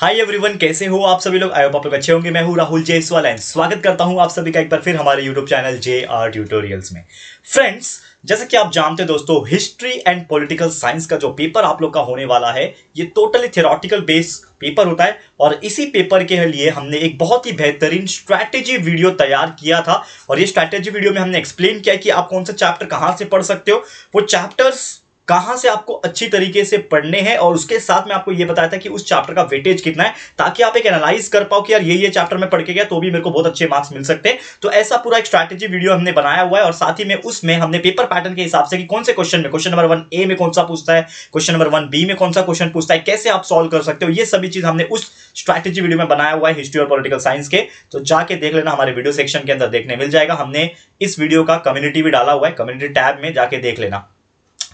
Hi everyone, कैसे हो आप सभी लोग। आई होप आप लोग अच्छे होंगे। मैं हूं राहुल जयसवाल एंड स्वागत करता हूं आप सभी का एक बार फिर हमारे यूट्यूब चैनल JR ट्यूटोरियल्स में। फ्रेंड्स, जैसे कि आप जानते हैं दोस्तों, हिस्ट्री एंड पॉलिटिकल साइंस का जो पेपर आप लोग का होने वाला है ये टोटली थ्योरेटिकल बेस पेपर होता है और इसी पेपर के लिए हमने एक बहुत ही बेहतरीन स्ट्रैटेजी वीडियो तैयार किया था। और ये स्ट्रैटेजी वीडियो में हमने एक्सप्लेन किया कि आप कौन सा चैप्टर कहां से पढ़ सकते हो, वो चैप्टर्स कहां से आपको अच्छी तरीके से पढ़ने हैं, और उसके साथ में आपको यह बताया था कि उस चैप्टर का वेटेज कितना है, ताकि आप एक एनालाइज कर पाओ कि यार ये चैप्टर में पढ़ के गया तो भी मेरे को बहुत अच्छे मार्क्स मिल सकते हैं। तो ऐसा पूरा एक स्ट्रैटेजी वीडियो हमने बनाया हुआ है और साथ ही में उसमें हमने पेपर पैटर्न के हिसाब से कि कौन से क्वेश्चन में, क्वेश्चन नंबर 1A में कौन सा पूछता है, क्वेश्चन नंबर 1B में कौन सा क्वेश्चन पूछता है, कैसे आप सॉल्व कर सकते हो, ये सभी चीज हमने उस स्ट्रैटेजी वीडियो में बनाया हुआ है हिस्ट्री और पॉलिटिकल साइंस के। तो जाके देख लेना, हमारे वीडियो सेक्शन के अंदर देखने मिल जाएगा। हमने इस वीडियो का कम्युनिटी भी डाला हुआ है, कम्युनिटी टैब में जाके देख लेना,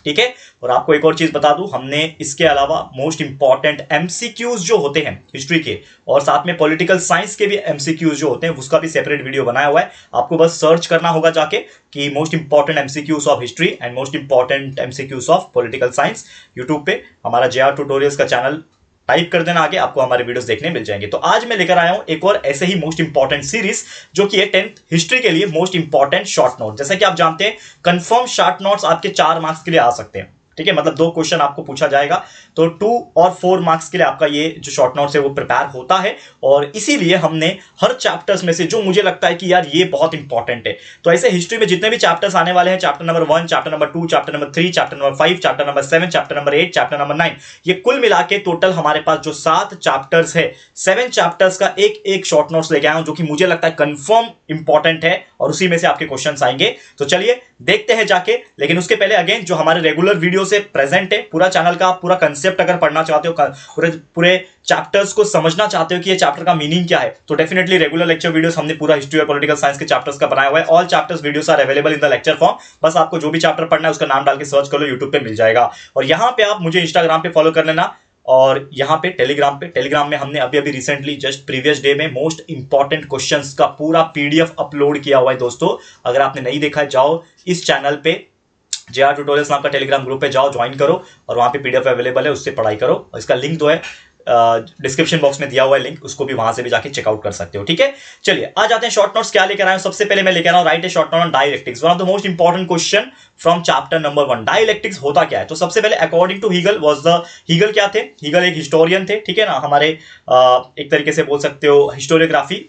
ठीक है। और आपको एक और चीज बता दूं, हमने इसके अलावा मोस्ट इंपॉर्टेंट एमसीक्यूज जो होते हैं हिस्ट्री के और साथ में पॉलिटिकल साइंस के भी एमसीक्यूज जो होते हैं उसका भी सेपरेट वीडियो बनाया हुआ है। आपको बस सर्च करना होगा जाके कि most important MCQs of history and most important MCQs of political science. YouTube पे हमारा JR ट्यूटोरियल्स का चैनल टाइप कर देना, आगे आपको हमारे वीडियोस देखने मिल जाएंगे। तो आज मैं लेकर आया हूं एक और ऐसे ही मोस्ट इंपॉर्टेंट सीरीज, जो कि है 10th हिस्ट्री के लिए मोस्ट इंपॉर्टेंट शॉर्ट नोट। जैसा कि आप जानते हैं, कंफर्म शॉर्ट नोट्स आपके 4 मार्क्स के लिए आ सकते हैं, ठीक है। मतलब 2 क्वेश्चन आपको पूछा जाएगा तो 2 और 4 मार्क्स के लिए आपका ये जो शॉर्ट नोट्स है वो प्रिपेयर होता है। और इसीलिए हमने हर चैप्टर्स में से जो मुझे लगता है कि यार ये बहुत इंपॉर्टेंट है, तो ऐसे हिस्ट्री में जितने भी चैप्टर्स आने वाले हैं, chapter number 1, chapter number 2, chapter number 3, chapter number 5, chapter number 7, chapter number 8, chapter number 9, ये कुल मिला के टोटल हमारे पास जो 7 चैप्टर्स है, 7 चैप्टर्स का एक शॉर्ट नोट्स लेके आया हूं, जो कि मुझे लगता है कंफर्म इंपॉर्टेंट है और उसी में से आपके क्वेश्चन आएंगे। तो चलिए देखते हैं जाके। लेकिन उसके पहले अगेन, जो हमारे रेगुलर वीडियो से प्रेजेंट है, पूरा चैनल का पूरा कंसेप्ट अगर पढ़ना चाहते हो, पूरे चैप्टर्स को समझना चाहते हो कि ये चैप्टर का मीनिंग क्या है, तो डेफिनेटली रेगुलर लेक्चर वीडियोस हमने पूरा हिस्ट्री और पॉलिटिकल साइंस के चैप्टर्स का बनाया हुआ है। All chapters videos are available in the lecture form. बस आपको जो भी चैप्टर पढ़ना है उसका नाम डाल के सर्च कर लो, यूट्यूब पे मिल जाएगा। और यहां पे आप मुझे इंस्टाग्राम पे फॉलो कर लेना, और यहां पे टेलीग्राम में हमने अभी रिसेंटली जस्ट प्रीवियस डे में मोस्ट इंपॉर्टेंट क्वेश्चंस का पूरा PDF अपलोड किया हुआ है दोस्तों। अगर आपने नहीं देखा है, जाओ इस चैनल पे JR ट्यूटोरियल्स नाम का टेलीग्राम ग्रुप पे जाओ, ज्वाइन करो और वहां पे PDF अवेलेबल है, उससे पढ़ाई करो। और इसका लिंक तो है डिस्क्रिप्शन बॉक्स में दिया हुआ है लिंक, उसको भी वहां से भी जाके चेकआउट कर सकते हो, ठीक है। चलिए आ जाते हैं शॉर्ट नोट्स क्या लेकर आए हैं। सबसे पहले मैं लेकर आया हूं right a short note on dielectrics, one of the most important question from chapter number 1। Dielectrics होता क्या है? तो सबसे पहले अकॉर्डिंग टू हीगल हीगल क्या थे? हीगल एक हिस्टोरियन थे, ठीक है ना। हमारे एक तरीके से बोल सकते हो हिस्टोरियोग्राफी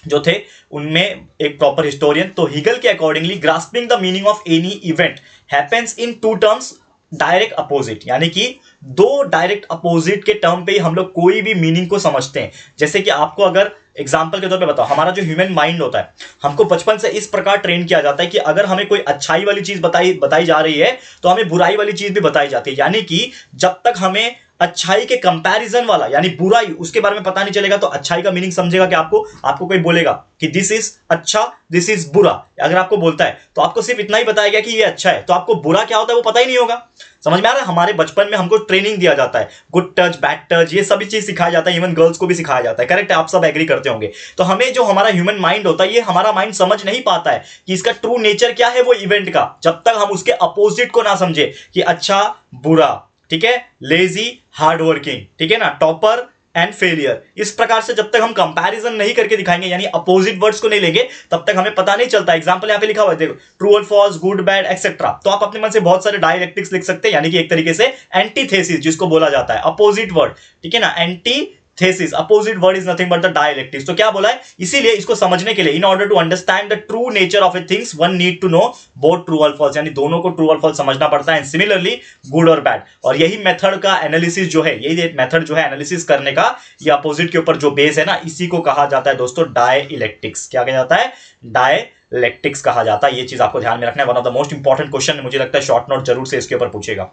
जो थे उनमें एक प्रॉपर हिस्टोरियन। तो हीगल के accordingly grasping the meaning of any event happens in 2 terms direct opposite, यानी कि 2 डायरेक्ट अपोजिट के टर्म पे ही हम लोग कोई भी मीनिंग को समझते हैं। जैसे कि आपको अगर एग्जाम्पल के तौर पे बताओ, हमारा जो ह्यूमन माइंड होता है, हमको बचपन से इस प्रकार ट्रेन किया जाता है कि अगर हमें कोई अच्छाई वाली चीज बताई जा रही है तो हमें बुराई वाली चीज भी बताई जाती है। यानी कि जब तक हमें अच्छाई के कंपैरिजन वाला यानी बुराई उसके बारे में पता नहीं चलेगा, तो अच्छाई का मीनिंग समझेगा कि आपको कोई बोलेगा कि दिस इज अच्छा, दिस इज बुरा, अगर आपको बोलता है तो आपको सिर्फ इतना ही बताया गया कि ये अच्छा है, तो आपको बुरा क्या होता है वो पता ही नहीं होगा। समझ में आ रहा है? हमारे बचपन में हमको ट्रेनिंग दिया जाता है, गुड टच, बैड टच, ये सभी चीज सिखाया जाता है, इवन गर्ल्स को भी सिखाया जाता है। करेक्ट है? आप सब एग्री करते होंगे। तो हमें जो हमारा ह्यूमन माइंड होता है, ये हमारा माइंड समझ नहीं पाता है कि इसका ट्रू नेचर क्या है वो इवेंट का, जब तक हम उसके अपोजिट को ना समझे कि अच्छा बुरा, ठीक है, लेजी हार्ड वर्किंग, ठीक है ना, टॉपर एंड फेलियर। इस प्रकार से जब तक हम कंपैरिजन नहीं करके दिखाएंगे, यानी अपोजिट वर्ड्स को नहीं लेंगे, तब तक हमें पता नहीं चलता। एग्जांपल यहां पे लिखा हुआ है, देखो, ट्रू और फॉल्स, गुड बैड एक्सेट्रा। तो आप अपने मन से बहुत सारे डायलेक्टिक्स लिख सकते हैं, यानी कि एक तरीके से एंटीथेसिस जिसको बोला जाता है, अपोजिट वर्ड, ठीक है ना, antithesis, opposite word is nothing but the dialectics. तो क्या बोला है? इसीलिए इसको समझने के लिए, in order to understand the true nature of a things one need to know both true और फॉल्स, यानी दोनों को ट्रू और फॉल्स समझना पड़ता है, एंड सिमिलरली गुड और बैड। और यही मेथड का एनालिसिस जो है, यही मेथड जो है एनालिसिस करने का, ये अपोजिट के ऊपर जो बेस है ना, इसी को कहा जाता है दोस्तों डायइलेक्टिक्स। क्या कहा जाता है? डायइलेक्टिक्स कहा जाता है। ये चीज आपको ध्यान में रखना है, one of the most important question, मुझे लगता है शॉर्ट नोट जरूर से इसके ऊपर पूछेगा,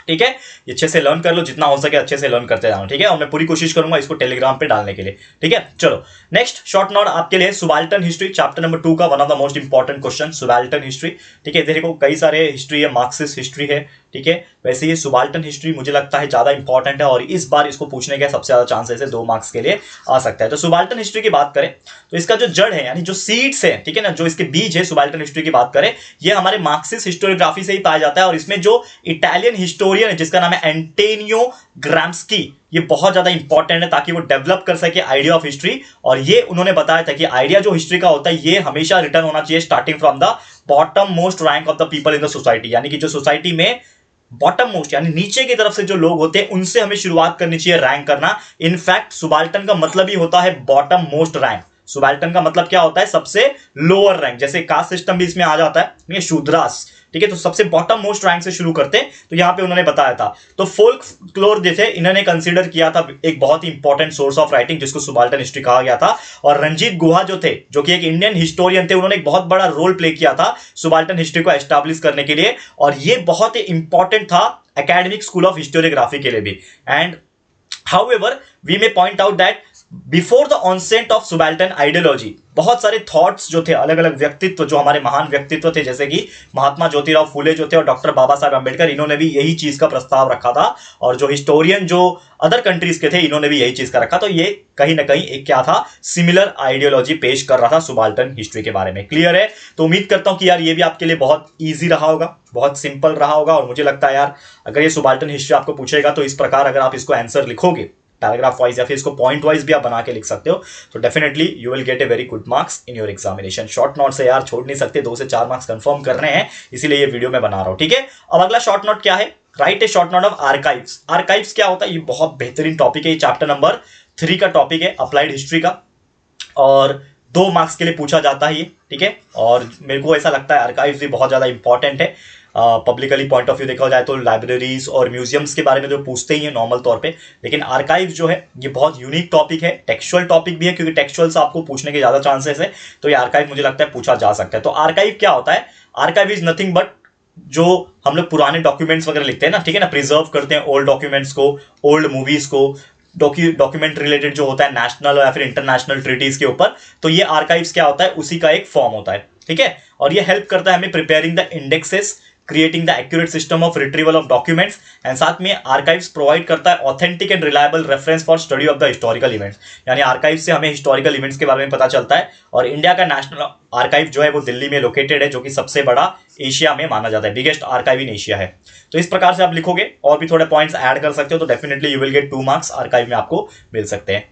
ठीक है। ये अच्छे से लर्न कर लो, जितना हो सके अच्छे से लर्न करते जाओ, ठीक है। और मैं पूरी कोशिश करूंगा इसको टेलीग्राम पे डालने के लिए, ठीक है। चलो नेक्स्ट शॉर्ट नोट आपके लिए सुबाल्टन हिस्ट्री, चैप्टर नंबर 2 का one of the most important question, subaltern history, ठीक है। देखो कई सारे हिस्ट्री है, मार्क्सिस्ट हिस्ट्री है, ठीक है। वैसे ये सुबाल्टन हिस्ट्री मुझे लगता है ज्यादा इंपॉर्टेंट है और इस बार इसको पूछने के सबसे ज्यादा चांसेस है, 2 मार्क्स के लिए आ सकता है। तो सुबाल्टन हिस्ट्री की बात करें तो इसका जो जड़ है, यानी जो सीड्स है, ठीक है ना, जो इसके बीज है, सुबाल्टन हिस्ट्री की बात करें, ये हमारे मार्क्सिस्ट हिस्टोरियोग्राफी से ही पाया जाता है। और इसमें जो इटालियन हिस्टोरियन हिस्टोरियन है जिसका नाम है एंटोनियो ग्राम्स्की। ये बहुत ज्यादा इंपॉर्टेंट है ताकि वो डेवलप कर सके आइडिया ऑफ हिस्ट्री, और ये उन्होंने बताया था कि आइडिया जो हिस्ट्री का होता है ये हमेशा रिटर्न होना चाहिए starting from the bottom most rank of the people in the society, यानी कि जो सोसाइटी में बॉटम मोस्ट यानी नीचे की तरफ से जो लोग होते हैं उनसे हमें शुरुआत करनी चाहिए रैंक करना। इनफैक्ट सुबाल्टन का मतलब ही होता है बॉटम मोस्ट रैंक। सुबाल्टन का मतलब क्या होता है? सबसे लोअर रैंक। जैसे कास्ट सिस्टम भी इसमें आ जाता है, ये शूद्रास, ठीक है, तो सबसे बॉटम मोस्ट रैंक से शुरू करते हैं। तो यहां पे उन्होंने बताया था। तो फोल्कलोर जैसे इन्होंने कंसीडर किया था एक बहुत ही इंपॉर्टेंट सोर्स ऑफ राइटिंग जिसको सुबाल्टन हिस्ट्री कहा गया था। और रंजीत गुहा जो थे, जो कि एक इंडियन हिस्टोरियन थे, उन्होंने एक बहुत बड़ा रोल प्ले किया था सुबाल्टन हिस्ट्री को एस्टैब्लिश करने के लिए, और ये बहुत ही इंपॉर्टेंट था एकेडमिक स्कूल ऑफ हिस्टोरियोग्राफी के लिए भी। And however we may point out that before the onset of subaltern ideology बहुत सारे थॉट्स जो थे, अलग अलग व्यक्तित्व जो हमारे महान व्यक्तित्व थे, जैसे कि महात्मा ज्योतिराव फुले जो थे और डॉक्टर बाबा साहब अम्बेडकर, इन्होंने भी यही चीज का प्रस्ताव रखा था। और जो हिस्टोरियन जो अदर कंट्रीज के थे इन्होंने भी यही चीज का रखा। तो ये कहीं ना कहीं एक क्या था, सिमिलर आइडियोलॉजी पेश कर रहा था सुबाल्टन हिस्ट्री के बारे में। क्लियर है? तो उम्मीद करता हूं कि यार ये भी आपके लिए बहुत ईजी रहा होगा, बहुत सिंपल रहा होगा। और मुझे लगता है यार अगर ये सुबाल्टन हिस्ट्री आपको पूछेगा तो इस प्रकार अगर आप इसको आंसर लिखोगे पैराग्राफ वाइज या फिर इसको पॉइंट वाइज भी आप बना के लिख सकते हो, तो definitely you will get a very good marks in your examination. Short note से यार छोड़ नहीं सकते, 2 से 4 मार्क्स कंफर्म करने हैं, इसीलिए ये वीडियो मैं बना रहा हूं। ठीक है, अब अगला शॉर्ट नोट क्या है? Write a short note of archives. Archives क्या होता है? ये बहुत बेहतरीन टॉपिक है, ये चैप्टर नंबर 3 का टॉपिक है, अप्लाइड हिस्ट्री का, और 2 मार्क्स के लिए पूछा जाता है ये। ठीक है, और मेरे को ऐसा लगता है आर्काइव्स भी बहुत ज्यादा इंपॉर्टेंट है। पब्लिकली पॉइंट ऑफ व्यू देखा जाए तो लाइब्रेरीज और म्यूजियम्स के बारे में जो पूछते ही हैं नॉर्मल तौर पे, लेकिन आर्काइव जो है ये बहुत यूनिक टॉपिक है, टेक्सचुअल टॉपिक भी है, क्योंकि टेक्सचुअल से आपको पूछने के ज्यादा चांसेस है। तो ये आर्काइव मुझे लगता है पूछा जा सकता है। तो आर्काइव क्या होता है? आर्काइव इज नथिंग बट जो हम लोग पुराने डॉक्यूमेंट्स वगैरह लिखते हैं ना, ठीक है ना, प्रिजर्व करते हैं ओल्ड डॉक्यूमेंट्स को, ओल्ड मूवीज को, डॉक्यूमेंट रिलेटेड जो होता है नेशनल या फिर इंटरनेशनल ट्रीटीज के ऊपर, तो ये आर्काइव्स क्या होता है? उसी का एक फॉर्म होता है। ठीक है, और ये हेल्प करता है हमें preparing the indexes, creating the accurate system of retrieval of documents, and साथ में आर्काइव्स प्रोवाइड करता है authentic and reliable reference for study of the historical events. यानी आर्काइव से हमें हिस्टोरिकल इवेंट्स के बारे में पता चलता है। और इंडिया का नेशनल आर्काइव जो है वो दिल्ली में लोकेटेड है, जो कि सबसे बड़ा एशिया में माना जाता है, बिगेस्ट आर्काइव इन एशिया है। तो इस प्रकार से आप लिखोगे और भी थोड़े पॉइंट्स ऐड कर सकते हो, तो definitely you will get 2 marks archive में आपको मिल सकते हैं।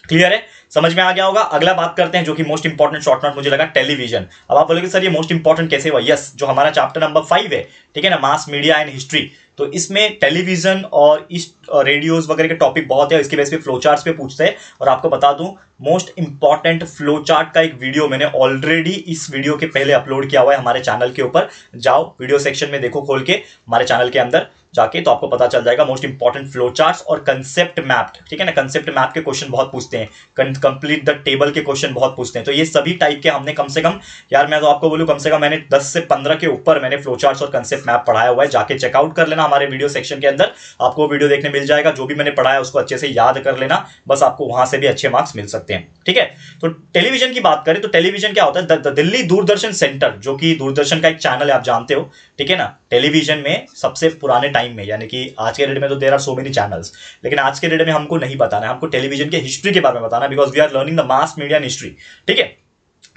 क्लियर है? समझ में आ गया होगा। अगला बात करते हैं जो कि मोस्ट इंपॉर्टेंट शॉर्ट नोट मुझे लगा, टेलीविजन। अब आप बोलोगे सर ये मोस्ट इंपॉर्टेंट कैसे हुआ? यस, जो हमारा चैप्टर नंबर 5 है, ठीक है ना, मास मीडिया एंड हिस्ट्री, तो इसमें टेलीविजन और इस रेडियोज वगैरह के टॉपिक बहुत है। इसके बेस पे फ्लो चार्ट्स पे पूछते हैं, और आपको बता दूं मोस्ट इंपॉर्टेंट फ्लो चार्ट का एक वीडियो मैंने ऑलरेडी इस वीडियो के पहले अपलोड किया हुआ है हमारे चैनल के ऊपर। जाओ वीडियो सेक्शन में देखो खोल के, हमारे चैनल के अंदर जाके, तो आपको पता चल जाएगा मोस्ट इंपॉर्टेंट फ्लो चार्ट्स और कंसेप्ट मैप। ठीक है ना, कंसेप्ट मैप के क्वेश्चन बहुत पूछते हैं, कंप्लीट द टेबल के क्वेश्चन बहुत पूछते हैं। तो ये सभी टाइप के हमने कम से कम, यार मैं तो आपको बोलूं कम से कम मैंने 10 से 15 के ऊपर मैंने फ्लो चार्ट्स और कंसेप्ट मैप पढ़ाया हुआ है। जाके चेकआउट कर लेना हमारे वीडियो सेक्शन के अंदर, आपको वीडियो देखने मिल जाएगा। जो भी मैंने पढ़ाया उसको अच्छे से याद कर लेना, बस आपको वहां से भी अच्छे मार्क्स मिल सकते हैं। ठीक है, तो टेलीविजन की बात करें तो टेलीविजन क्या होता है? द दिल्ली दूरदर्शन सेंटर, जो कि दूरदर्शन का एक चैनल है, आप जानते हो, ठीक है ना। टेलीविजन में सबसे पुराने टाइम में, यानी कि आज के डेट में तो there are so many channels, लेकिन आज के डेट में हमको नहीं बताना है, हमको टेलीविजन के हिस्ट्री के बारे में बताना है, because we are learning the mass media and history. ठीक है,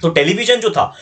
तो टेलीविजन जो था,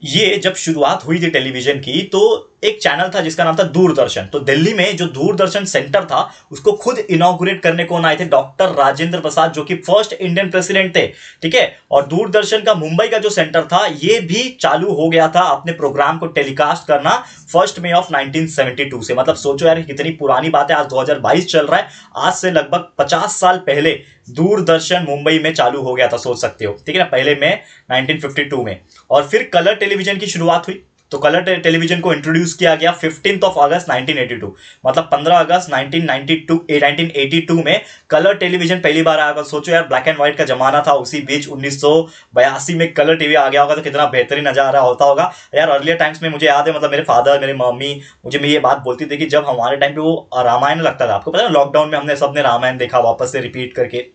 ये जब शुरुआत हुई थी टेलीविजन की, तो एक चैनल था जिसका नाम था दूरदर्शन। तो दिल्ली में जो दूरदर्शन सेंटर था उसको खुद इनॉग्रेट करने कौन आए थे? डॉक्टर राजेंद्र प्रसाद, जो कि फर्स्ट इंडियन प्रेसिडेंट थे। ठीक है, और दूरदर्शन का मुंबई का जो सेंटर था ये भी चालू हो गया था अपने प्रोग्राम को टेलीकास्ट करना 1 मई ऑफ 1972 से। मतलब सोचो यार कितनी पुरानी बात है, आज 2022 चल रहा है, आज से लगभग 50 साल पहले दूरदर्शन मुंबई में चालू हो गया था, सोच सकते हो। ठीक है ना, पहले में 1952 में। और फिर कलर टेलीविजन की शुरुआत हुई, तो कलर टेलीविजन को इंट्रोड्यूस किया गया 15 अगस्त 1982, मतलब 15 अगस्त 1982 में कलर टेलीविजन पहली बार आया। सोचो यार, ब्लैक एंड व्हाइट का जमाना था, उसी बीच 1982 में कलर टीवी आ गया होगा, तो कितना बेहतरीन नजारा होता होगा यार। अर्लियर टाइम्स में मुझे याद है, मतलब मेरे फादर, मेरी मम्मी मुझे ये बात बोलती थी कि जब हमारे टाइम पे वो रामायण लगता था, आपको पता है लॉकडाउन में हमने सबने रामायण देखा वापस से रिपीट करके,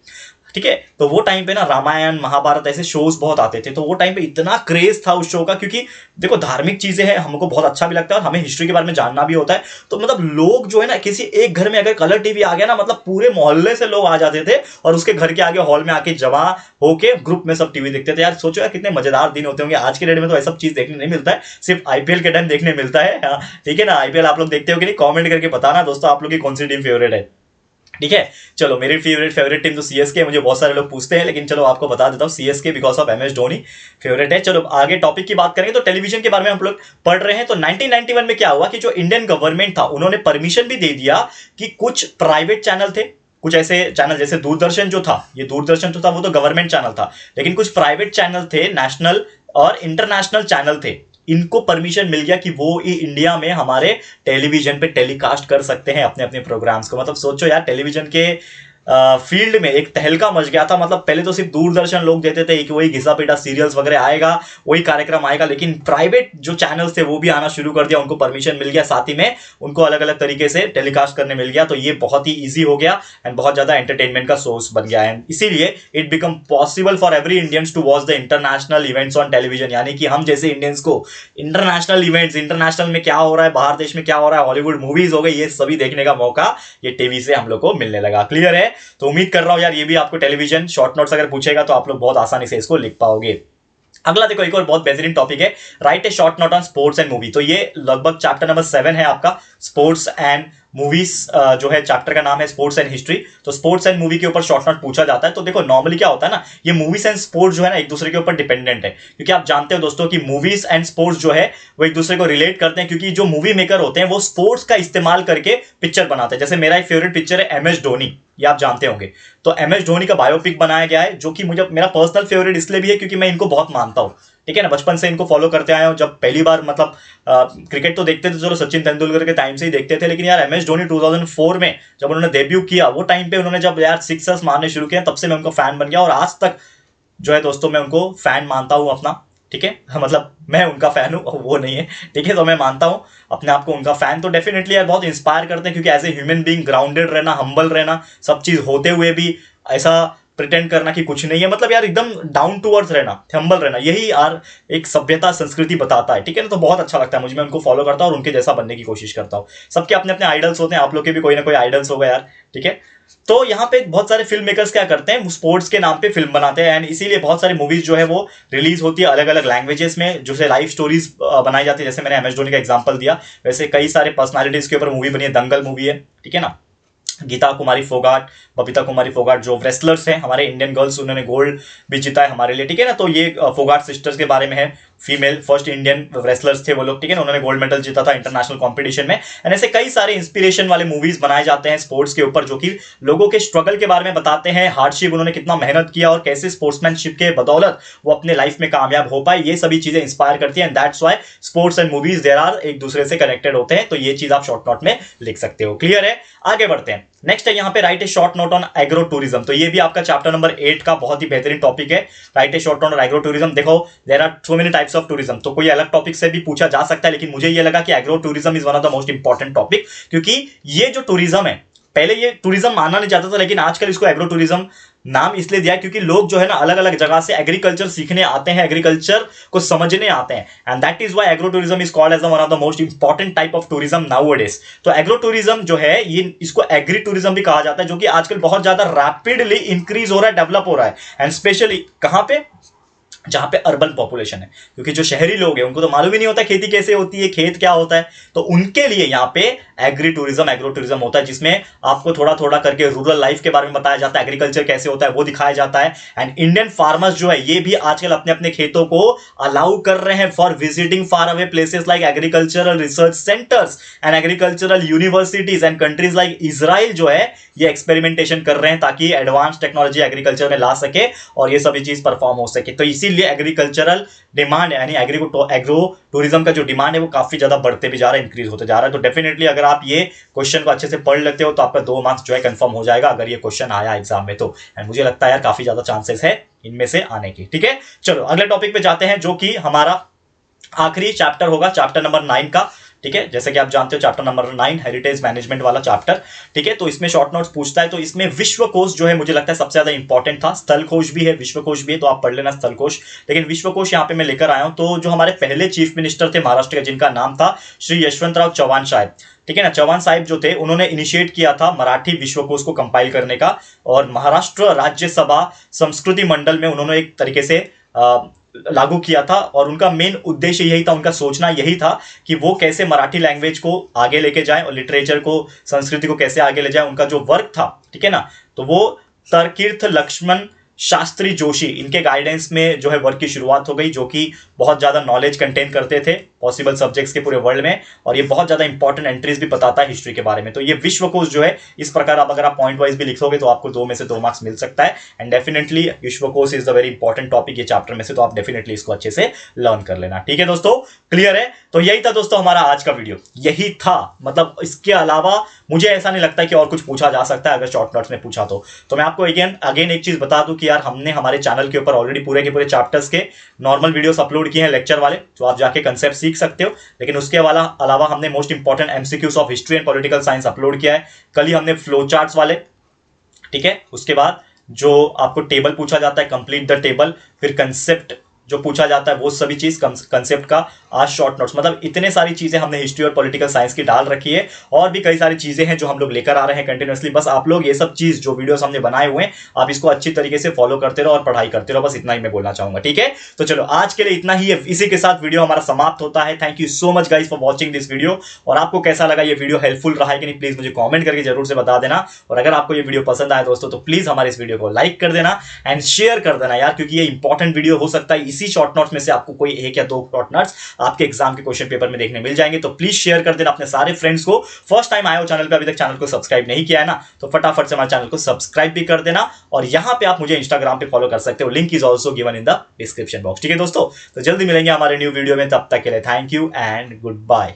ठीक है। तो वो टाइम पे ना रामायण महाभारत ऐसे शोज बहुत आते थे, तो वो टाइम पे इतना क्रेज था उस शो का, क्योंकि देखो धार्मिक चीजें हैं, हमको बहुत अच्छा भी लगता है और हमें हिस्ट्री के बारे में जानना भी होता है। तो मतलब लोग जो है ना, किसी एक घर में अगर कलर टीवी आ गया ना, मतलब पूरे मोहल्ले से लोग आ जाते थे और उसके घर के आगे हॉल में आके जमा होके ग्रुप में सब टीवी देखते थे। यार सोचो यार कितने मजेदार दिन होते होंगे। आज के डेट में तो ऐसा चीज देखने नहीं मिलता है, सिर्फ आईपीएल के टाइम देखने मिलता है। हाँ, ठीक है ना। आईपीएल आप लोग देखते हो कि नहीं, कमेंट करके बताना दोस्तों आप लोग की कौन सी टीम फेवरेट है। ठीक है। चलो मेरी फेवरेट टीम तो सीएसके है, मुझे बहुत सारे लोग पूछते हैं, लेकिन चलो आपको बता देता हूं, CSK because of MS Dhoni favourite है। चलो आगे टॉपिक की बात करेंगे तो टेलीविजन के बारे में हम लोग पढ़ रहे हैं। तो 1991 में क्या हुआ कि जो इंडियन गवर्नमेंट था उन्होंने परमिशन भी दे दिया कि कुछ प्राइवेट चैनल थे, कुछ ऐसे चैनल जैसे दूरदर्शन जो था, ये दूरदर्शन तो था, वो तो गवर्नमेंट चैनल था, लेकिन कुछ प्राइवेट चैनल थे, नेशनल और इंटरनेशनल चैनल थे, इनको परमिशन मिल गया कि वो इंडिया में हमारे टेलीविजन पे टेलीकास्ट कर सकते हैं अपने अपने प्रोग्राम्स को। मतलब सोचो यार, टेलीविजन के फील्ड में एक तहलका मच गया था। मतलब पहले तो सिर्फ दूरदर्शन लोग देते थे कि वही घिसा पीटा सीरियल्स वगैरह आएगा, वही कार्यक्रम आएगा, लेकिन प्राइवेट जो चैनल्स थे वो भी आना शुरू कर दिया, उनको परमिशन मिल गया, साथ ही में उनको अलग अलग तरीके से टेलीकास्ट करने मिल गया। तो ये बहुत ही ईजी हो गया एंड बहुत ज्यादा एंटरटेनमेंट का सोर्स बन गया है। इसीलिए it become possible for every Indians to watch the international events on television, यानी कि हम जैसे इंडियंस को इंटरनेशनल इवेंट्स, इंटरनेशनल में क्या हो रहा है, बाहर देश में क्या हो रहा है, हॉलीवुड मूवीज हो गई, ये सभी देखने का मौका ये टीवी से हम लोग को मिलने लगा। क्लियर है। तो उम्मीद कर रहा हूं यार ये भी आपको टेलीविजन शॉर्ट नोट्स अगर पूछेगा तो आप लोग बहुत आसानी से इसको लिख पाओगे। अगला देखो एक और बहुत बेहतरीन टॉपिक है, write a short note on sports and movie. तो ये लगभग चैप्टर नंबर 7 है आपका, स्पोर्ट्स एंड मूवीज जो है चैप्टर का नाम है स्पोर्ट्स एंड हिस्ट्री। तो स्पोर्ट्स एंड मूवी के ऊपर शॉर्ट नोट पूछा जाता है। तो देखो नॉर्मली क्या होता है ना, ये मूवीज एंड स्पोर्ट्स जो है ना एक दूसरे के ऊपर डिपेंडेंट है, क्योंकि आप जानते हो दोस्तों कि मूवीज एंड स्पोर्ट्स जो है वो एक दूसरे को रिलेट करते हैं, क्योंकि जो मूवी मेकर होते हैं वो स्पोर्ट्स का इस्तेमाल करके पिक्चर बनाते हैं। जैसे मेरा एक फेवरेट पिक्चर है एमएस धोनी, ये आप जानते होंगे। तो एमएस धोनी का बायोपिक बनाया गया है, जो कि मुझे मेरा पर्सनल फेवरेट इसलिए भी है क्योंकि मैं इनको बहुत मानता हूं। ठीक है ना, बचपन से इनको फॉलो करते आए हो। जब पहली बार मतलब क्रिकेट तो देखते थे, चलो सचिन तेंदुलकर के टाइम से ही देखते थे, लेकिन यार एमएस धोनी 2004 में जब उन्होंने डेब्यू किया, वो टाइम पे उन्होंने जब यार सिक्सर्स मारने शुरू किया, तब से मैं उनको फैन बन गया और आज तक जो है दोस्तों मैं उनको फैन मानता हूं अपना। ठीक है, मतलब मैं उनका फैन हूं, वो नहीं है। ठीक है, तो मैं मानता हूं अपने आप को उनका फैन। तो डेफिनेटली यार बहुत इंस्पायर करते हैं, क्योंकि as a human being grounded रहना, हम्बल रहना, सब चीज होते हुए भी ऐसा प्रिटेंड करना कि कुछ नहीं है, मतलब यार एकदम डाउन टू अर्थ रहना, हम्बल रहना, यही यार एक सभ्यता संस्कृति बताता है। ठीक है ना, तो बहुत अच्छा लगता है मुझे, मैं उनको फॉलो करता हूं और उनके जैसा बनने की कोशिश करता हूं। सबके अपने अपने आइडल्स होते हैं, आप लोग के भी कोई ना कोई आइडल्स होगा यार। ठीक है, तो यहाँ पे बहुत सारे फिल्म मेकर्स क्या करते हैं, स्पोर्ट्स के नाम पे फिल्म बनाते हैं, एंड इसीलिए बहुत सारी मूवीज जो है वो रिलीज होती है अलग अलग लैंग्वेजेस में, जो से लाइव स्टोरीज बनाई जाती है। जैसे मैंने एमएस धोनी का एग्जांपल दिया, वैसे कई सारे पर्सनालिटीज के ऊपर मूवी बनी है। दंगल मूवी है, ठीक है ना, गीता कुमारी फोगाट, बबीता कुमारी फोगाट जो रेसलर्स हैं हमारे इंडियन गर्ल्स, उन्होंने गोल्ड भी जीता है हमारे लिए। ठीक है ना, तो ये फोगाट सिस्टर्स के बारे में है, फीमेल फर्स्ट इंडियन रेसलर्स थे वो लोग। ठीक है ना, उन्होंने गोल्ड मेडल जीता था इंटरनेशनल कंपटीशन में। एंड ऐसे कई सारे इंस्पिरेशन वाले मूवीज बनाए जाते हैं स्पोर्ट्स के ऊपर, जो कि लोगों के स्ट्रगल के बारे में बताते हैं, हार्डशिप, उन्होंने कितना मेहनत किया और कैसे स्पोर्ट्समैनशिप के बदौलत वो अपने लाइफ में कामयाब हो पाए। ये सभी चीजें इंस्पायर करती है, and that's why sports and movies there are एक दूसरे से कनेक्टेड होते हैं। तो ये चीज आप शॉर्ट नोट में लिख सकते हो। क्लियर है, आगे बढ़ते हैं। नेक्स्ट है यहाँ पे right a short note on agro tourism. तो ये भी आपका चैप्टर नंबर 8 का बहुत ही बेहतरीन टॉपिक है, write a short note on agro tourism. देखो there are so many types of tourism, तो कोई अलग टॉपिक से भी पूछा जा सकता है, लेकिन मुझे ये लगा कि agro tourism is one of the most important topic, क्योंकि ये जो टूरिज्म है, पहले ये टूरिज्म माना नहीं जाता था, लेकिन आजकल इसको एग्रो टूरिज्म नाम इसलिए दिया क्योंकि लोग जो है ना अलग अलग जगह से एग्रीकल्चर सीखने आते हैं, एग्रीकल्चर को समझने आते हैं, and that is why agro tourism is called as one of the most important type of tourism nowadays. तो एग्रो टूरिज्म जो है ये इसको एग्री टूरिज्म भी कहा जाता है, जो कि आजकल बहुत ज्यादा रैपिडली इंक्रीज हो रहा है, डेवलप हो रहा है, एंड स्पेशली कहां पे, जहां पे अर्बन पॉपुलेशन है, क्योंकि जो शहरी लोग हैं उनको तो मालूम ही नहीं होता खेती कैसे होती है, खेत क्या होता है, तो उनके लिए यहाँ पे एग्री टूरिज्म, एग्रो टूरिज्म होता है, जिसमें आपको थोड़ा थोड़ा करके रूरल लाइफ के बारे में बताया जाता है, एग्रीकल्चर कैसे होता है वो दिखाया जाता है। एंड इंडियन फार्मर्स जो है ये भी आजकल अपने अपने खेतों को अलाउ कर रहे हैं for visiting far away places like agricultural research centres and agricultural universities, and countries like Israel जो है ये एक्सपेरिमेंटेशन कर रहे हैं ताकि एडवांस टेक्नोलॉजी एग्रीकल्चर में ला सके और ये सभी चीज परफॉर्म हो सके। तो इसीलिए एग्रीकल्चरल डिमांड यानी एग्रो टूरिज्म का जो डिमांड है वो काफी ज्यादा बढ़ते भी जा रहा है, इंक्रीज होते जा रहा है। तो डेफिनेटली अगर आप ये क्वेश्चन को अच्छे से पढ़ लेते हो तो आपका 2 मार्क्स जो है कंफर्म हो जाएगा अगर ये क्वेश्चन आया एग्जाम में तो, एंड मुझे लगता है यार काफी ज्यादा चांसेस है इनमें से आने की। ठीक है, चलो अगले टॉपिक पे जाते हैं, जो कि हमारा आखिरी चैप्टर होगा, चैप्टर नंबर 9 का ठीक है, जैसे कि आप जानते हो चैप्टर नंबर 9 हेरिटेज मैनेजमेंट वाला चैप्टर, ठीक है। तो इसमें शॉर्ट नोट्स पूछता है, तो इसमें विश्वकोश जो है मुझे लगता है सबसे ज्यादा इंपॉर्टेंट था। स्थलकोश भी है, विश्वकोश भी है, तो आप पढ़ लेना स्थलकोश, लेकिन विश्वकोश यहाँ पे मैं लेकर आया हूं। तो जो हमारे पहले चीफ मिनिस्टर थे महाराष्ट्र के, जिनका नाम था श्री यशवंतराव चौहान साहब, ठीक है ना, चौहान साहब जो थे उन्होंने इनिशिएट किया था मराठी विश्वकोश को कंपाइल करने का, और महाराष्ट्र राज्यसभा संस्कृति मंडल में उन्होंने एक तरीके से लागू किया था। और उनका मेन उद्देश्य यही था, उनका सोचना यही था कि वो कैसे मराठी लैंग्वेज को आगे लेके जाएं और लिटरेचर को, संस्कृति को कैसे आगे ले जाएं। उनका जो वर्क था, ठीक है ना, तो वो तरकीर्थ लक्ष्मण शास्त्री जोशी, इनके गाइडेंस में जो है वर्क की शुरुआत हो गई, जो कि बहुत ज्यादा नॉलेज कंटेन करते थे पॉसिबल सब्जेक्ट्स के पूरे वर्ल्ड में, और ये बहुत ज्यादा इंपॉर्टेंट एंट्रीज भी बताता है हिस्ट्री के बारे में। तो ये विश्वकोश जो है इस प्रकार आप अगर आप पॉइंट वाइज भी लिखोगे तो आपको 2 में से 2 मार्क्स मिल सकता है। एंड डेफिनेटली विश्वकोश is the very important topic ये चैप्टर में से, तो आप डेफिनेटली इसको अच्छे से लर्न कर लेना, ठीक है दोस्तों, क्लियर है। तो यही था दोस्तों हमारा आज का वीडियो, यही था, मतलब इसके अलावा मुझे ऐसा नहीं लगता कि और कुछ पूछा जा सकता है अगर शॉर्ट नोट्स में पूछा तो मैं आपको अगेन एक चीज बता दूं कि यार हमने हमारे चैनल के ऊपर ऑलरेडी पूरे के पूरे चैप्टर्स के नॉर्मल वीडियोस अपलोड किए हैं, लेक्चर वाले, तो आप जाके कंसेप्ट सीख सकते हो। लेकिन उसके अलावा हमने most important MCQs of history and political science upload किया है। कल ही हमने फ्लो चार्ट्स वाले, ठीक है, उसके बाद जो आपको टेबल पूछा जाता है कंप्लीट द टेबल, फिर कंसेप्ट जो पूछा जाता है वो सभी चीज कंसेप्ट का आज शॉर्ट नोट्स, मतलब इतने सारी चीजें हमने हिस्ट्री और पॉलिटिकल साइंस की डाल रखी है। और भी कई सारी चीजें हैं जो हम लोग लेकर आ रहे हैं कंटिन्यूअसली। बस आप लोग ये सब चीज जो वीडियोस हमने बनाए हुए हैं आप इसको अच्छी तरीके से फॉलो करते रहो और पढ़ाई करते रहो, बस इतना ही मैं बोलना चाहूंगा, ठीक है। तो चलो आज के लिए इतना ही है, इसी के साथ वीडियो हमारा समाप्त होता है। Thank you so much guys for watching this video. और आपको कैसा लगा ये वीडियो, हेल्पफुल रहा है कि नहीं, प्लीज मुझे कॉमेंट करके जरूर से बता देना। और अगर आपको ये वीडियो पसंद आए दोस्तों तो प्लीज हमारे इस वीडियो को लाइक कर देना एंड शेयर कर देना यार, क्योंकि ये इंपॉर्टेंट वीडियो हो सकता है इसी शॉर्ट नोट्स में से आपको कोई 1 या 2 शॉर्ट नोट्स आपके एग्जाम के क्वेश्चन पेपर में देखने मिल जाएंगे। तो प्लीज शेयर कर देना अपने सारे फ्रेंड्स को। फर्स्ट टाइम आए हो चैनल पे, अभी तक चैनल को सब्सक्राइब नहीं किया है ना, तो फटाफट से हमारे चैनल को सब्सक्राइब भी कर देना। और यहां पे आप मुझे इंस्टाग्राम पे फॉलो कर सकते हो, link is also given in the description box, ठीक है दोस्तों। तो जल्दी मिलेंगे हमारे न्यू वीडियो में, तब तक के लिए thank you and good bye.